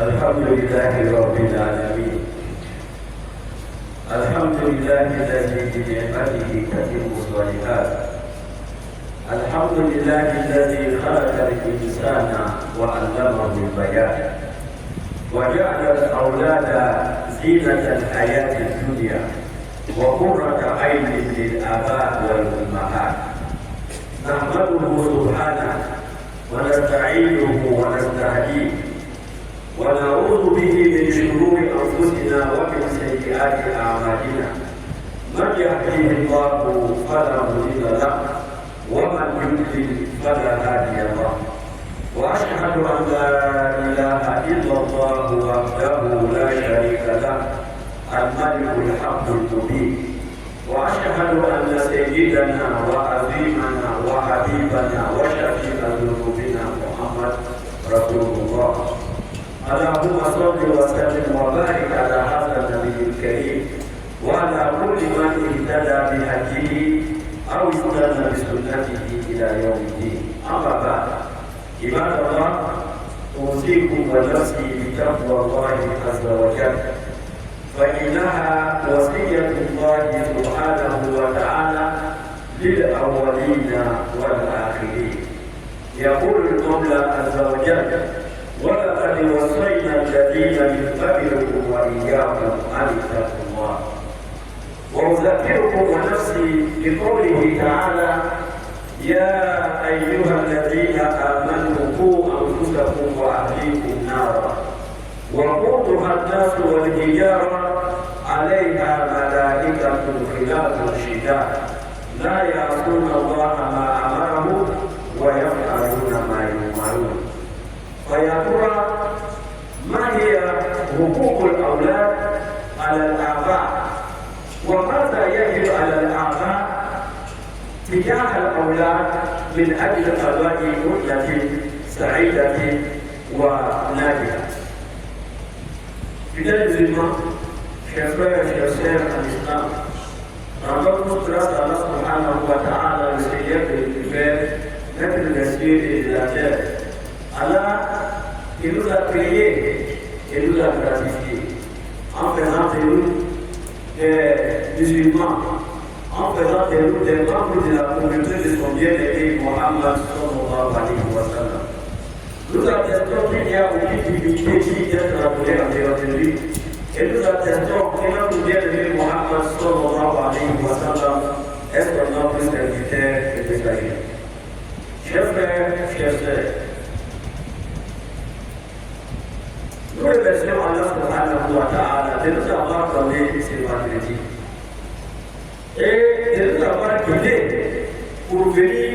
الحمد لله رب العالمين. الحمد لله الذي بنعمته تتم الصالحات. الحمد لله الذي خلق الإنسان وعلمه البيان وجعل الأولاد زينة الحياة الدنيا وقرة عين للآباء والأمهات. نحمده سبحانه ونستعينه ونستهديه ونعوذ به من شرور أنفسنا ومن سيئات أعمالنا. من يهده الله فلا مضل له ومن يضلل فلا هادي له. وأشهد أن لا إله إلا الله وحده لا شريك له الملك الحق المبين. وأشهد أن سيدنا وعظيمنا وحبيبنا وشفيع ذنوبنا محمد رسول الله. اللهم صل وسلم وبارك على هذا النبي الكريم وعلى كل من اهتدى بهديه او استنى بسنته الى يوم الدين. اما بعد، عباد الله، اوصيكم ونفسي بتقوى الله عز وجل، فانها وصيه الله سبحانه وتعالى للاولين والاخرين. يقول المولى عز وجل: ولقد وصينا الذين من قبلكم واياكم ان اتقوا الله. واذكركم ونفسي بقوله تعالى: يا ايها الذين امنوا قوا انفسكم واهليكم نارا وقودها الناس والحجاره عليها ملائكه غلاظ شداد لا يعصون الله ما امرهم ويفعلون ما يؤمرون. فيا ترى ما هي حقوق الاولاد على الاباء؟ وماذا يجب على الاباء تجاه الاولاد من اجل قضاء مدة سعيدة وناجحة؟ Fidèles musulmans, chers frères et chers sœurs en islam, rendons-nous grâce à Allah subhanahu wa ta'ala, le Seigneur de l'univers, maître des cieux et de la terre. Allah, il nous a créés et nous a gratifiés en faisant de nous des musulmans, en faisant de nous des membres de la communauté de son bien-aimé Mohammed sallallahu alayhi wa sallam. Nous attestons qu'il n'y a aucune divinité qui est adorée en dehors de lui, et nous attestons que notre bien-aimé Mohammed sallallahu alayhi wa sallam est notre serviteur et messager. Chers frères, chers sœurs, nous remercions Allah subhanahu wa ta'ala de nous avoir donné ce vendredi et de nous avoir guidés pour venir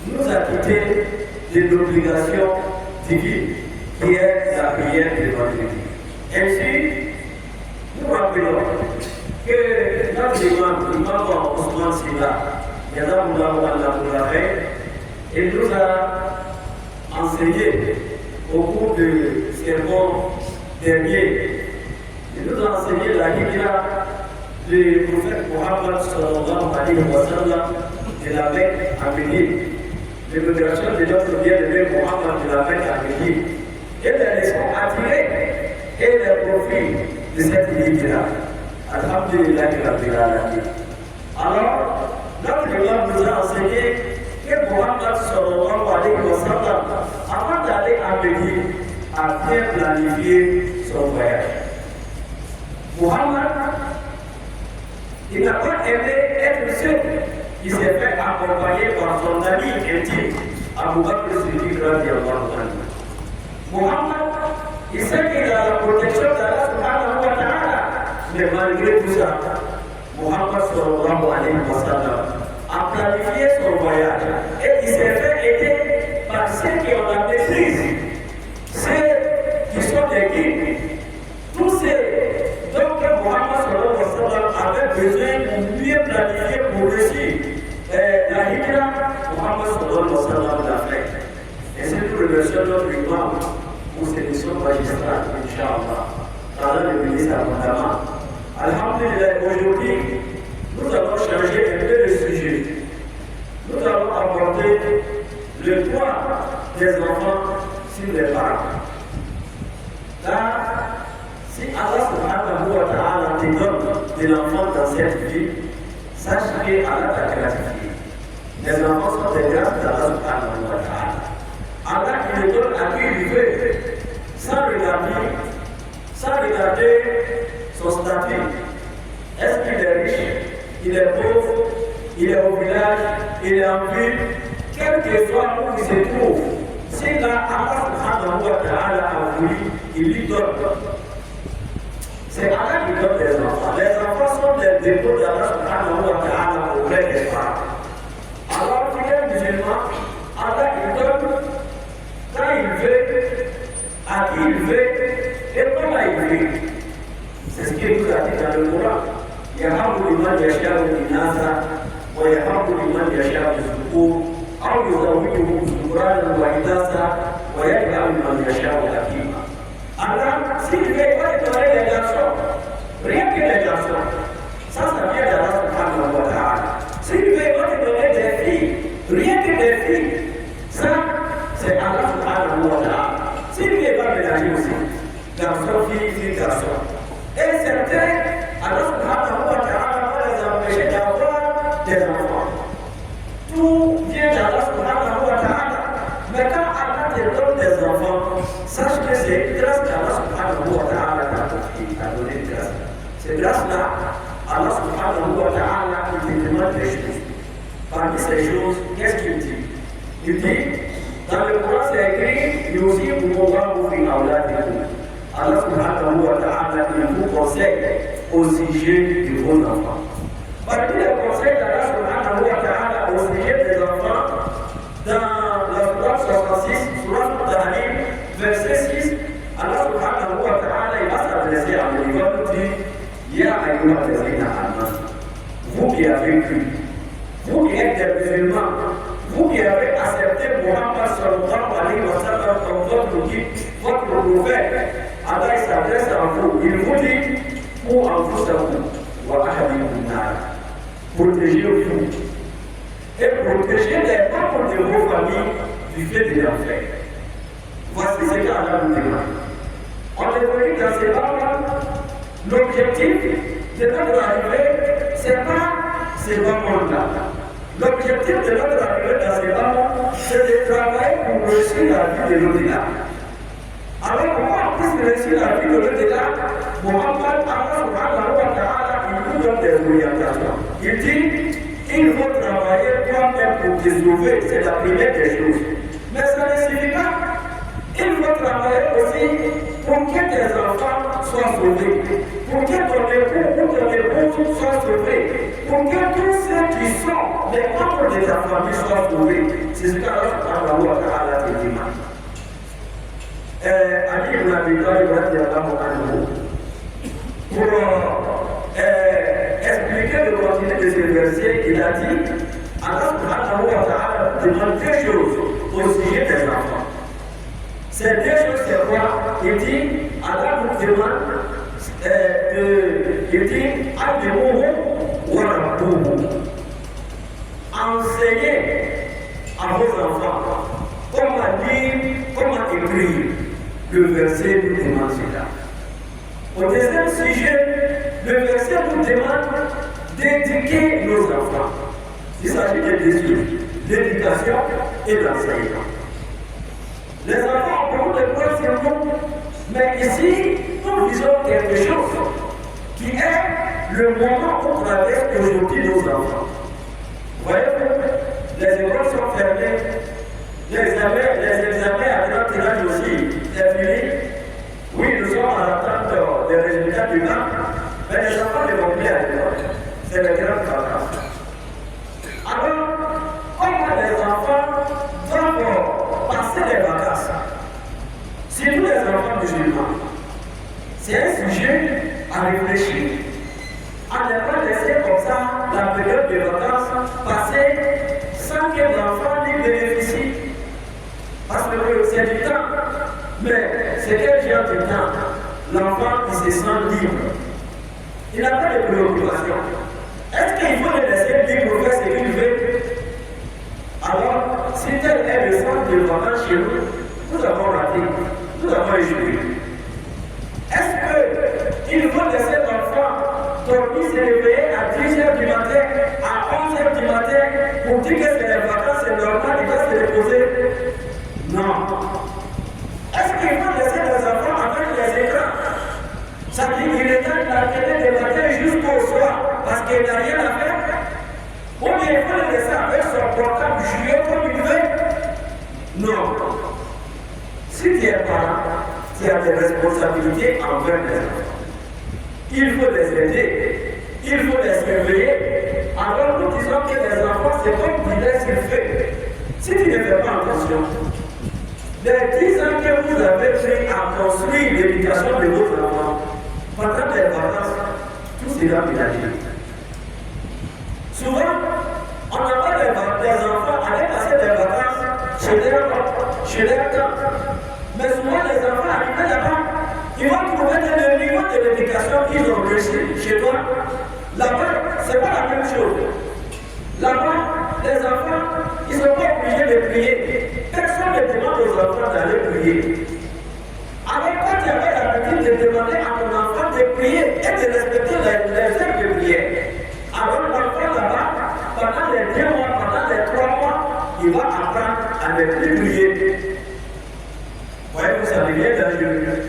nous acquitter de l'obligation divine qui est la prière de vendredi. Ainsi, nous rappelons que notre imam Ousmane Silla, il nous a enseigné au cours du sermon dernier, il nous a enseigné la hijra du prophète Mohammed sallallahu alayhi wa sallam de la Mecque à Médine, l'émigration de notre bien-aimé Mohammed de la Mecque à Médine, et les leçons attirées et les profits de cette hijra. Alhamdulillah rabbil alamin. Alors, notre imam nous a enseigné que Mohammed sallallahu alayhi wa sallam, avant d'aller à Médine, a bien planifié son voyage. Mohammed, il n'a pas aimé être seul. Il s'est fait accompagner par son ami intime, Abu Bakr Siddiq radiyallahu anhu. Mohammed, il sait qu'il a la protection d'Allah subhanahu wa ta'ala, mais malgré tout ça, Mohammed sallallahu alayhi wa sallam a planifié son voyage et il s'est fait aider par ceux qui ont la maîtrise, ceux qui sont des guides, tous ceux dont Mohammed sallallahu alayhi wa sallam avait besoin pour mieux planifier pour réussir la hijra. Mohammed sallallahu alayhi wa sallam l'a fait. Et c'est tout le verset de notre imam pour ces missions magistrales, Inch'Allah. Allah le bénisse abondamment. Alhamdulillah, aujourd'hui, nous allons changer un peu le sujet. Nous allons aborder le poids des enfants sur les parents. Là, si Allah subhanahu wa ta'ala te donne de l'enfant dans cette vie, sache qu'Allah t'a gratifié. Les enfants sont des grâces d'Allah subhanahu wa ta'ala. Allah qui le donne à qui il veut, sans regarder son statut. Est-ce qu'il est riche, il est pauvre, il est au village, il est en ville, quel que soit où il se trouve, si là, Allah subhanahu wa ta'ala a voulu, il lui donne. C'est Allah qui donne les enfants. Les enfants sont des dépôts d'Allah subhanahu wa ta'ala auprès des parents. Alors, fidèle musulman, Allah il donne quand il veut, à qui il veut, et comment il veut. C'est ce qu'il nous a dit dans le Coran. يهب لمن يشاء إناثا ويهب لمن يشاء الذكور أو يزوجهم ذكرانا وإناثا ويجعل من يشاء حكيما. Allah, s'il veut pas donner les garçons, rien que les garçons, ça vient d'Allah subhanahu wa ta'ala. S'il veut pas donner des filles, rien que des filles, ça c'est Allah subhanahu wa ta'ala. S'il veut pas mélanger aussi, garçon, fille, garçon. Et certains, Allah subhanahu wa ta'ala va les empêcher d'avoir des enfants. Tout vient d'Allah subhanahu wa ta'ala. Mais quand Allah te donne des enfants, sache que c'est grâce qu'Allah subhanahu wa ta'ala t'a donné une grâce. C'est grâce-là, Allah subhanahu wa ta'ala il te demande des choses. Parmi ces choses, qu'est-ce qu'il dit? Il dit, dans le Coran c'est écrit, Yusikumullahu fi awladikum. Allah subhanahu wa ta'ala il vous conseille au sujet de vos enfants. Parmi les conseils d'Allah subhanahu wa ta'ala au sujet des enfants, dans la Sourate 66, Sourate Al-Tahrim, verset 6, Allah subhanahu wa ta'ala il va s'adresser à nous, il va nous dire Ya ayyuhallazina amanu, vous qui avez cru, vous qui êtes des musulmans, vous qui avez accepté Muhammad sallallahu alayhi wa sallam comme votre guide, votre prophète, Allah s'adresse à vous, il vous dit pour anfusakum wa ahlikum nar, protégez-vous et protégez les membres de vos familles du fait de l'enfer. Voici ce qu'Allah nous demande. On est venu dans ces bas-là, l'objectif de notre arrivée, ce n'est pas ces bas mondes-là. L'objectif de notre arrivée dans ces bas-là, c'est de travailler pour réussir la vie de l'au-delà. Alors comment on puisse réussir la vie de l'au-delà? Muhammad Allah subhanahu wa ta'ala, il nous donne des orientations. Il dit, il faut travailler toi-même pour te sauver, c'est la première des choses. Mais ça ne suffit pas. Il faut travailler aussi pour que tes enfants soient sauvés, pour que ton époux soit sauvé, pour que tous ceux qui sont les membres de ta famille soient sauvés. C'est ce qu'Allah subhanahu wa ta'ala te demande. Ali ibn Abi Talib radiyallahu anhu, pour expliquer le contenu de ce verset, il a dit Allah subhanahu wa ta'ala demande deux choses au sujet des enfants. Ces deux choses, c'est quoi? Il dit Allah nous demande il dit Allimuhu wa rabbuhu. Enseignez à vos enfants comment lire, comment écrire. Le verset nous demande cela. Au deuxième sujet, le verset nous demande d'éduquer nos enfants. Il s'agit de deux choses, l'éducation et l'enseignement. Les enfants ont beaucoup de points sur nous, mais ici, nous visons quelque chose qui est le moment où traversent aujourd'hui nos enfants. Voyez-vous, les écoles sont fermées, les examens à grand tirage aussi est fini. Oui, nous sommes en attente des résultats du bac, mais les enfants ne vont plus à l'école. C'est les grandes vacances. Alors, comment les enfants doivent passer les vacances? Surtout les enfants musulmans. C'est un sujet à réfléchir. À ne pas laisser comme ça la période de vacances passer sans que l'enfant n'y bénéficie. Parce que c'est du temps. Mais c'est quel genre de temps? L'enfant qui se sent libre. Il n'a pas de préoccupation. Est-ce qu'il faut le laisser libre pour faire ce qu'il veut? Alors, si tel est le centre de vacances chez nous, nous avons raté, nous avons échoué. Non. Est-ce qu'il faut laisser les enfants avec les écrans? Ça dit qu'il regarde la télé du matin jusqu'au soir parce qu'il n'a rien à faire? Ou bien il faut le laisser avec son portable jouer comme il veut? Non. Si tu es parent, tu as des responsabilités envers les enfants. Il faut les aider, il faut les surveiller. Alors nous disons que les enfants, c'est comme tu laisses le fait. Si tu ne fais pas attention, les 10 ans que vous avez pris à construire l'éducation de vos enfants, pendant les vacances, tout sera ménagé. Souvent, on envoie les enfants aller passer des vacances chez leurs temps. Mais souvent, les enfants arrivent là-bas, ils vont trouver que le niveau de l'éducation qu'ils ont reçu chez toi, là-bas, ce n'est pas la même chose. Là-bas, les enfants, ils ne sont pas obligés de prier. Personne ne demande aux enfants d'aller prier. Alors, quand tu avais l'habitude de demander à ton enfant de prier et de respecter les heures de prière, alors l'enfant là-bas, pendant les 2 mois, pendant les 3 mois, il va apprendre à ne plus prier. Vous voyez que ça devient dangereux.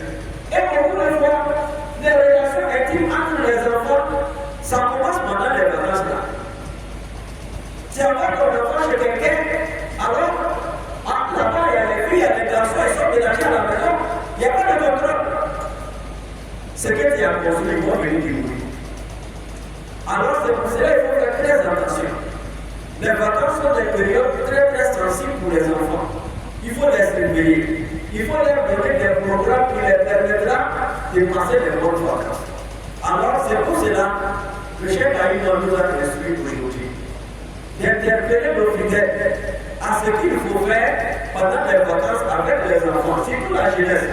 Et beaucoup de fois, les relations intimes entre les enfants, ça commence pendant les vacances là. Tu envoies ton enfant chez quelqu'un, alors, là-bas, il y a les filles, il y a les garçons, ils sont mélangés à la maison, il n'y a pas de contrôle. Ce que tu as construit, ils vont venir du bruit. Alors, c'est pour cela qu'il faut faire très attention. Les vacances sont des périodes très très sensibles pour les enfants. Il faut les surveiller. Il faut leur donner des programmes qui les permettront de passer des bonnes vacances. Alors, c'est pour cela que Cheikh Aïda nous a instruit aujourd'hui d'interpeller nos fidèles à ce qu'il faut faire pendant les vacances avec les enfants, surtout la jeunesse.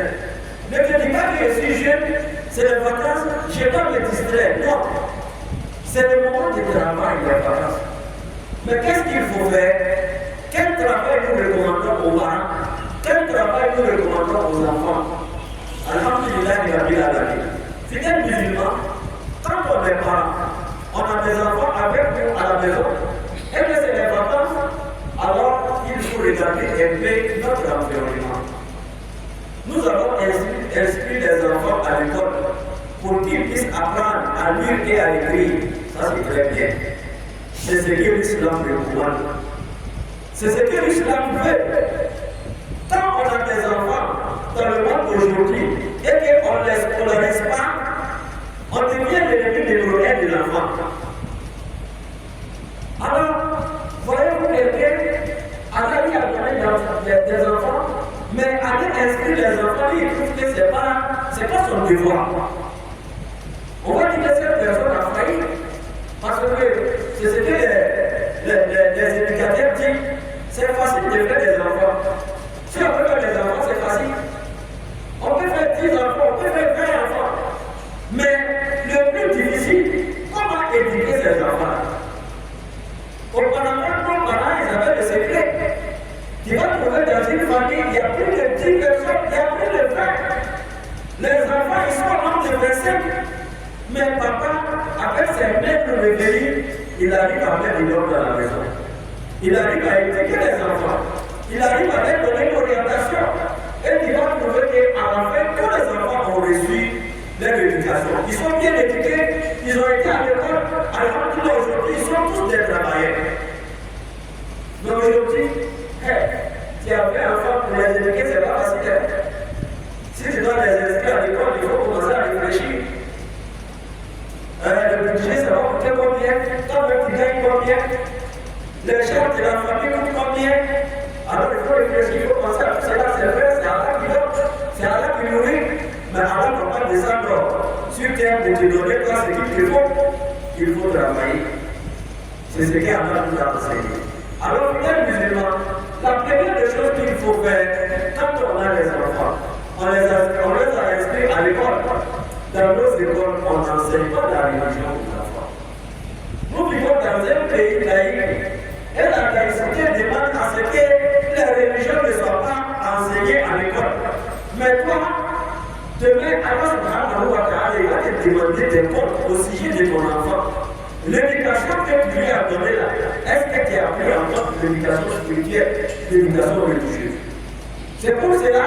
Ne te dis pas que je suis jeune, c'est les vacances, je dois me distraire. Non, c'est le moment de travail, les vacances. Mais qu'est-ce qu'il faut faire? Quel travail nous recommandons aux parents? Quel travail nous recommandons aux enfants? Alhamdulillah, Rabbil Alamin. Fidèles musulmans, quand on est parents, on a des enfants avec nous à la maison, et que c'est les vacances, alors il faut regarder un peu notre environnement. Nous avons inscrit les enfants à l'école pour qu'ils puissent apprendre à lire et à écrire. Ça, c'est très bien. C'est ce que l'islam recommande. C'est ce que l'islam veut. Quand on a des enfants dans le monde aujourd'hui et qu'on ne les scolarise pas, on devient l'ennemi numéro 1 de l'enfant. Alors, voyez-vous quelqu'un, aller à donner des enfants, mais aller inscrire les enfants, il trouve que ce n'est pas son devoir. On va dire que cette personne a failli, parce que c'est ce que les éducateurs disent, c'est facile de faire des enfants. Si on peut faire des enfants, c'est facile. On peut faire 10 enfants, on peut faire 20 enfants. Mais le plus difficile, comment éduquer ces enfants? Auparavant, nos parents, ils avaient le secret. Tu vas trouver dans une famille, il y a plus de 10 personnes, il y a plus de 20. Les enfants, ils sont en de 25. Mais papa, avec ses maîtres réveillés, il arrive à mettre une ordre dans la maison. Il arrive à éduquer les enfants. Il arrive à leur donner une orientation. Et tu vas trouver qu'à la fin, tous les enfants ont reçu leur éducation. Ils sont bien éduqués, ils ont été à l'école. Alors aujourd'hui, ils sont tous des travailleurs. Mais aujourd'hui, tu as fait un enfant pour les éduquer, c'est pas facile. Si tu dois les inscrire à l'école, il faut commencer à réfléchir. Le budget, ça va coûter combien? Toi-même, tu gagnes combien? Les charges de la famille coûtent combien? Alors il faut réfléchir, il faut penser à tout cela, c'est vrai, c'est Allah qui donne, c'est Allah qui nourrit, mais Allah ne va pas descendre sur terre de te donner toi ce qu'il te faut. Il faut travailler. C'est ce qu'Allah nous a enseigné. Alors, les musulmans, la première des choses qu'il faut faire, quand on a les enfants, on les a inscrits à l'école. Dans nos écoles, on n'enseigne pas la religion aux enfants. Nous vivons dans un pays laïque. Et la laïcité demande à ce que les religions ne soient pas enseignées à l'école. Mais toi, demain, Allah subhanahu wa ta'ala, il va te demander des comptes au sujet de ton enfant. L'éducation que tu lui as donnée là, est-ce que tu as pris en compte l'éducation spirituelle, l'éducation religieuse? C'est pour cela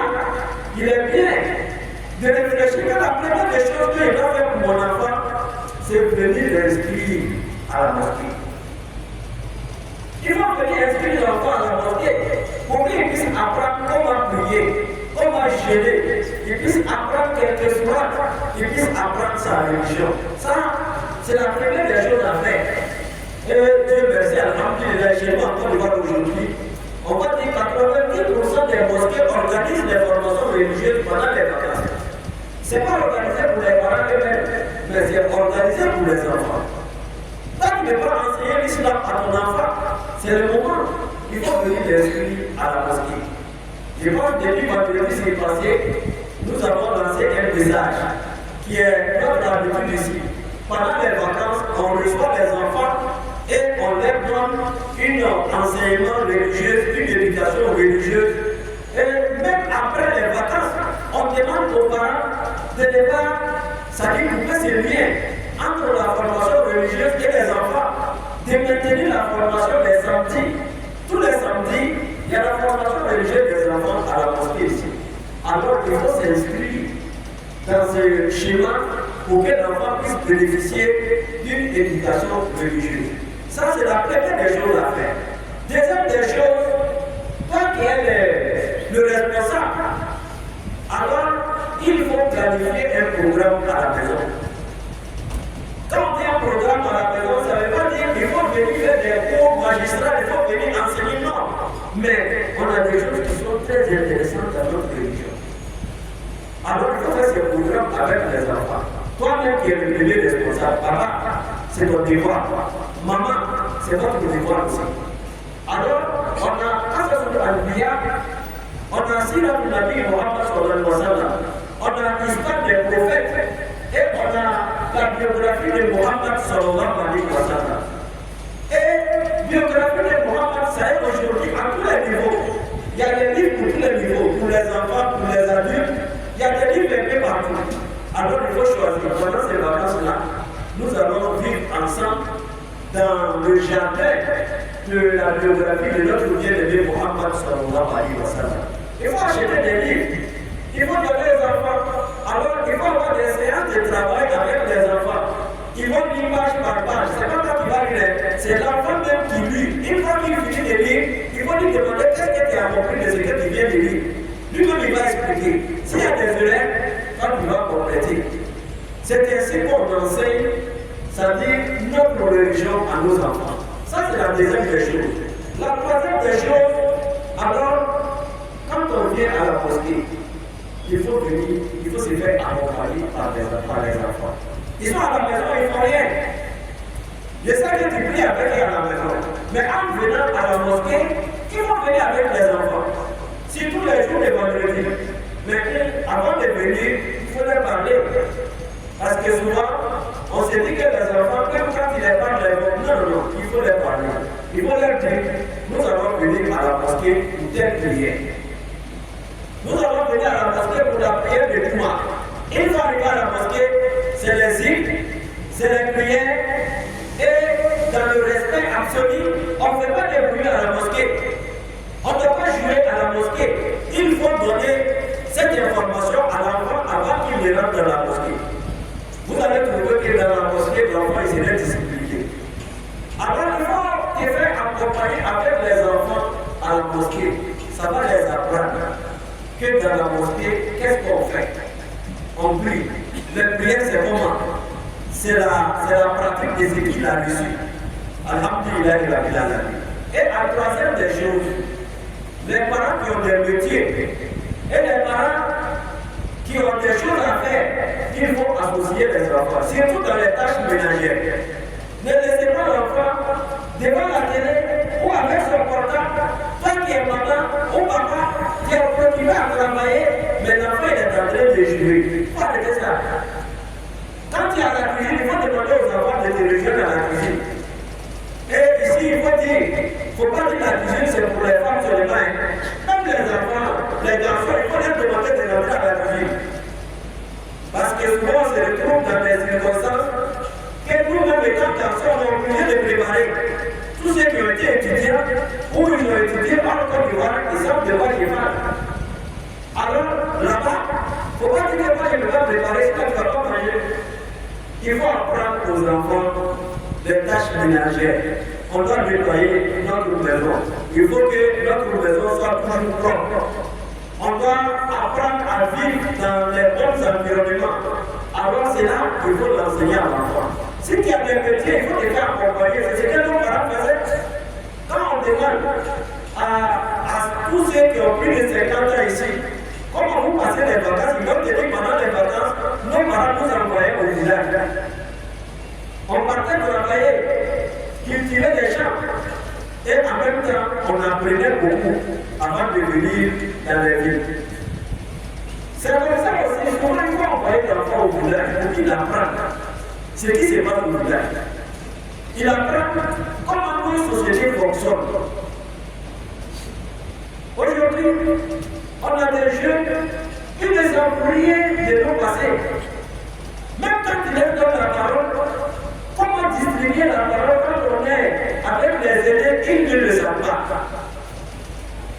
qu'il est bien de réfléchir que la première des choses que je dois faire pour mon enfant, c'est venir l'inscrire à la mosquée. Il faut venir inscrire l'enfant à la mosquée pour qu'il puisse apprendre comment prier, comment gérer, qu'il puisse apprendre quelques sourates, qu'il puisse apprendre sa religion. Ça, c'est la première des choses à faire. Et Dieu merci, alhamdulillah, chez nous encore voir aujourd'hui, on va dire 90% des mosquées organisent des formations religieuses pendant les vacances. Ce n'est pas organisé pour les parents eux-mêmes, mais c'est organisé pour les enfants. Tant que tu ne peux pas enseigner l'islam à ton enfant, c'est le moment. Il faut venir l'inscrire à la mosquée. Je pense que depuis vendredi c'est passé, nous avons lancé un message qui est notre habitude ici. Pendant les vacances, on reçoit les enfants et on leur donne un enseignement religieux, une éducation religieuse. Et même après les vacances, on demande aux parents de ne pas, ça dit couper ces liens entre la formation religieuse et les enfants, de maintenir la formation les samedis. Tous les samedis, il y a la formation religieuse des enfants à la mosquée ici. Alors il faut s'inscrire dans ce schéma pour que l'enfant puisse bénéficier d'une éducation religieuse. Ça, c'est la première des choses à faire. Deuxième des choses, toi qui es le responsable, alors il faut planifier un programme à la maison. Quand on dit un programme à la maison, ça ne veut pas dire qu'il faut venir faire des cours magistraux, il faut venir enseigner, non. Mais on a des choses qui sont très intéressantes dans notre religion. Alors il faut faire ce programme avec les enfants. Toi-même qui es le premier responsable, papa, c'est ton devoir. Maman, c'est votre devoir aussi. Alors, on a Asasul Al-Biya, on a Sirat Nabi Muhammad sallallahu alayhi wa sallam, on a l'histoire des prophètes et on a la biographie de Muhammad sallallahu alayhi wa sallam. Et biographie de Muhammad, ça est aujourd'hui à tous les niveaux. Il y a des livres pour tous les niveaux, pour les enfants, pour les adultes, il y a des livres un peu partout. Alors il faut choisir. Pendant ces vacances-là, nous allons vivre ensemble dans le jardin de la biographie de notre bien-aimé Muhammad sallallahu alayhi wa sallam. Il faut acheter des livres, il faut donner les enfants. Alors il faut avoir des séances de travail avec les enfants. Ils vont lire page par page. C'est pas toi qui vas lire, c'est l'enfant même qui lit. Une fois qu'il finit de lire, il faut lui demander qu'est-ce que tu as compris de ce que tu viens de lire. Lui-même il va expliquer. S'il y a des erreurs, quand tu vas compléter. C'est ainsi qu'on enseigne, c'est-à-dire notre religion à nos enfants. Ça, c'est la deuxième des choses. La troisième des choses, alors, quand on vient à la mosquée, il faut venir, il faut se faire accompagner par les enfants. Ils sont à la maison, ils ne font rien. Je sais que tu pries avec eux à la maison, mais en venant à la mosquée, ils vont venir avec les enfants. Si tous les jours de vendredi, mais avant de venir, il faut leur parler. Parce que souvent, on se dit que les enfants, même quand ils les parlent, non, il faut les parler. Il faut leur dire, nous allons venir à la mosquée pour telle prière. Nous allons venir à la mosquée pour la prière de Juma. Une fois arrivé à la mosquée, c'est les zikr, c'est les prières, et dans le respect absolu, on ne fait pas de bruit à la mosquée. On ne peut pas jouer à la mosquée. Il faut donner cette information à l'enfant avant qu'il ne rentre dans la mosquée. Vous allez trouver que dans la mosquée, l'enfant il serait discipliné. Alors il faut te faire accompagner avec les enfants à la mosquée. Ça va les apprendre que dans la mosquée, qu'est-ce qu'on fait? On prie. Le prière, c'est comment? C'est la pratique de ce qu'il a reçu. Alhamdulillah, il a mis la vie. Et la troisième des choses, les parents qui ont des métiers et les parents qui ont des choses à faire, il faut associer les enfants, surtout dans les tâches ménagères. Ne laissez pas l'enfant devant la télé ou avec son portable, toi qui es maman ou papa qui est occupé à travailler, mais l'enfant est en train de jouer. Il faut arrêter ça. Quand tu es à la cuisine, il faut demander aux enfants de te rejoindre à la cuisine. Et ici, il faut dire, il ne faut pas dire que la cuisine c'est pour les femmes seulement. Même les enfants, les garçons, il faut leur demander de rentrer à la cuisine. Parce que souvent, on se retrouve dans des circonstances que nous-mêmes, étant garçons, on est obligés de préparer. Tous ceux qui ont été étudiants, ou ils ont étudié en Côte d'Ivoire, ils savent de quoi ils parlent. faut pas dire que moi je ne vais pas préparer, ça ne va pas manger. Il faut apprendre aux enfants les tâches ménagères. On doit nettoyer notre maison. Il faut que notre maison soit toujours propre. On doit apprendre à vivre dans les bons environnements. Alors c'est là qu'il faut l'enseigner à l'enfant. Si tu as des petits, il faut te faire accompagner. C'est ce que nos parents faisaient. Quand on demande à tous ceux qui ont plus de 50 ans ici, comment vous passez les vacances, ils vont te dire pendant les vacances, nos parents nous envoyaient au village. On partait travailler, cultiver des champs. Et en même temps, on apprenait beaucoup avant de venir dans les villes. C'est comme ça aussi, souvent il faut envoyer l'enfant au village pour qu'il apprenne ce qui se passe au village. Il apprend comment une société fonctionne. Aujourd'hui, on a des jeunes qui les employés de nos passés. Même quand ils leur donnent la parole, comment distribuer la parole quand on est avec les élèves, ils ne le savent pas.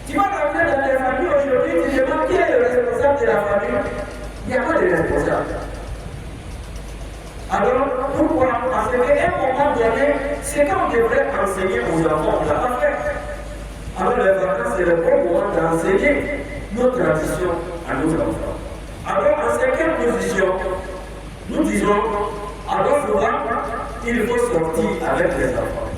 Tu vas rentrer dans les familles aujourd'hui, tu demandes qui est le responsable de la famille. Il n'y a pas de responsable. Alors, pourquoi? Parce qu'à un moment donné, c'est quand on devrait enseigner aux enfants, on ne l'a pas fait. Alors, les vacances, c'est le bon moment d'enseigner nos traditions à nos enfants. Alors, en cinquième position, nous disons, alors souvent, il faut sortir avec les enfants.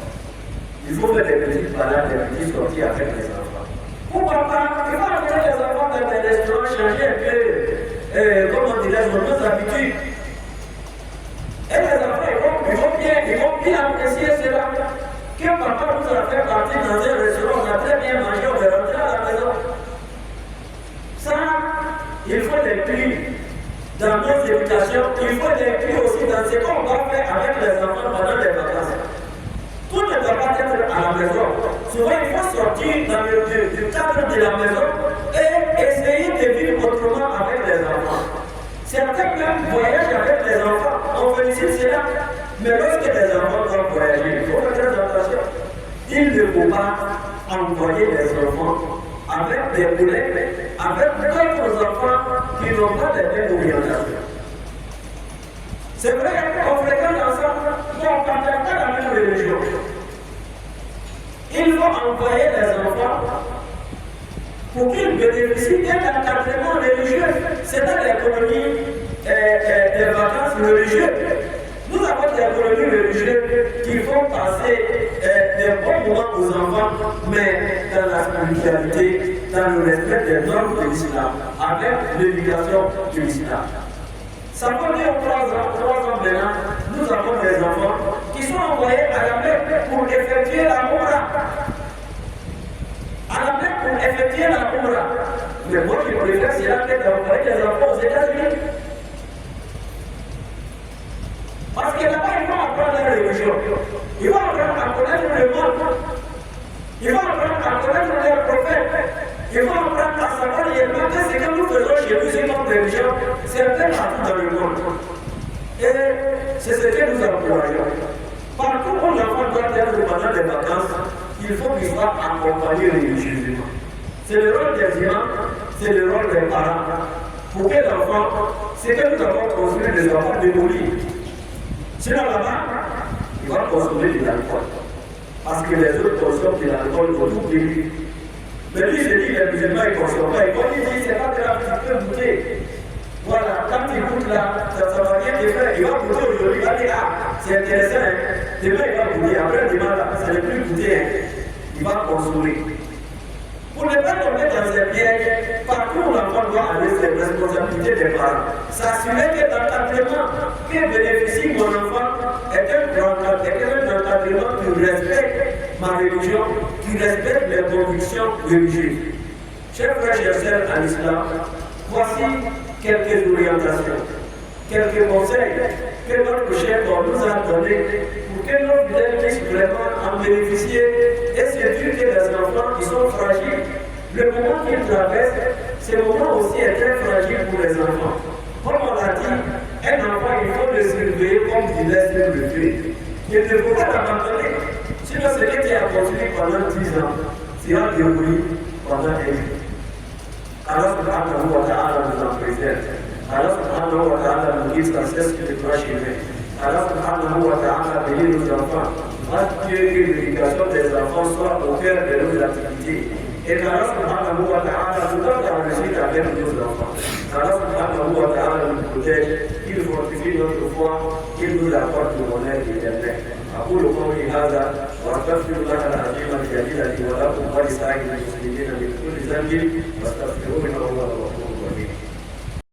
Il faut faire des petites balades, des petites sorties avec les enfants. Pourquoi pas? Il faut amener les enfants dans des restaurants, changer un peu, comment dirais-je, nos habitudes. Et les enfants, ils vont bien apprécier cela. Que papa nous a fait partir dans un restaurant, on a très bien mangé, on est rentré à la maison. Ça, il faut l'inclure dans nos éducations, il faut l'inclure aussi dans ce qu'on va faire avec les enfants pendant les vacances. Tout ne doit pas être à la maison. Souvent, il faut sortir du cadre de la maison et essayer de vivre autrement avec les enfants. Certains même voyagent avec les enfants, on félicite cela. Mais lorsque les enfants doivent voyager, il faut faire très attention. Il ne faut pas envoyer les enfants avec des collègues, avec d'autres enfants qui n'ont pas les mêmes orientations. C'est vrai qu'on fréquente ensemble, mais on ne partage pas la même religion. Il faut envoyer les enfants pour qu'ils bénéficient d'un encadrement religieux. C'est dans l'économie des vacances religieuses. Nous avons des colonies religieuses qui font passer des bons moments aux enfants, mais dans la spiritualité, dans le respect des normes de l'islam, avec l'éducation de l'islam. Ça fait 3 ans maintenant, nous avons des enfants qui sont envoyés à la Mecque pour effectuer la Umrah. À la Mecque pour effectuer la Umrah. Mais moi, je préfère c'est la Mecque d'envoyer des enfants aux États-Unis. Parce que là-bas, ils vont apprendre la religion. Ils vont apprendre à connaître le monde. Ils vont apprendre à connaître leurs prophètes. Ils vont apprendre à savoir réellement que ce que nous faisons chez nous, c'est notre religion, c'est un peu partout dans le monde. Et c'est ce que nous encourageons. Partout où l'enfant doit être pendant les vacances, il faut qu'il soit accompagné religieusement. C'est le rôle des imams, c'est le rôle des parents. Pour que l'enfant, c'est que nous avons construit des enfants démolis. Sinon là-bas, il va consommer de l'alcool. Parce que les autres consomment de l'alcool pour tout pays. Mais lui, c'est dit, les musulmans, ils ne consomment pas. Ils vont dire, c'est pas grave, tu peux goûter. Voilà, quand il goûte là, ça va rien te faire. Il va goûter aujourd'hui, il va dire, ah, c'est intéressant. Hein. Demain, il va goûter. Après, demain, là, ça ne plus goûter. Hein. Il va consommer. Pour ne pas tomber dans ces pièges, partout où l'enfant doit aller, c'est la responsabilité des parents. S'assurer que l'encadrement que bénéficie mon enfant est un encadrement qui respecte ma religion, qui respecte mes convictions religieuses. Chers frères et sœurs en islam, voici quelques orientations, quelques conseils que notre chef nous a donnés pour que nos fidèles puissent vraiment en bénéficier et se dire que les enfants qui sont fragiles, le moment qu'ils traversent, ce moment aussi est très fragile pour les enfants. Comme on l'a dit, un enfant, il faut le surveiller comme il laisse le feu. Il ne faut pas l'abandonner. Sinon, ce que tu as construit pendant 10 ans sera démoli pendant 1 an. Alors, nous en préserve. Allah subhanahu wa ta'ala nous guide sans cesse sur les trois chemins. Allah subhanahu wa ta'ala bénit nos enfants. À Dieu que l'éducation des enfants soit au cœur de nos activités. Et Allah subhanahu wa ta'ala nous donne la réussite avec nos enfants. Allah subhanahu wa ta'ala nous protège, qu'il fortifie notre foi, qu'il nous apporte le bonheur éternel. أقول قولي هذا وأستغفر الله العظيم الجليل لي ولكم ولسائر المسلمين من كل ذنب واستغفروه إنه هو الغفور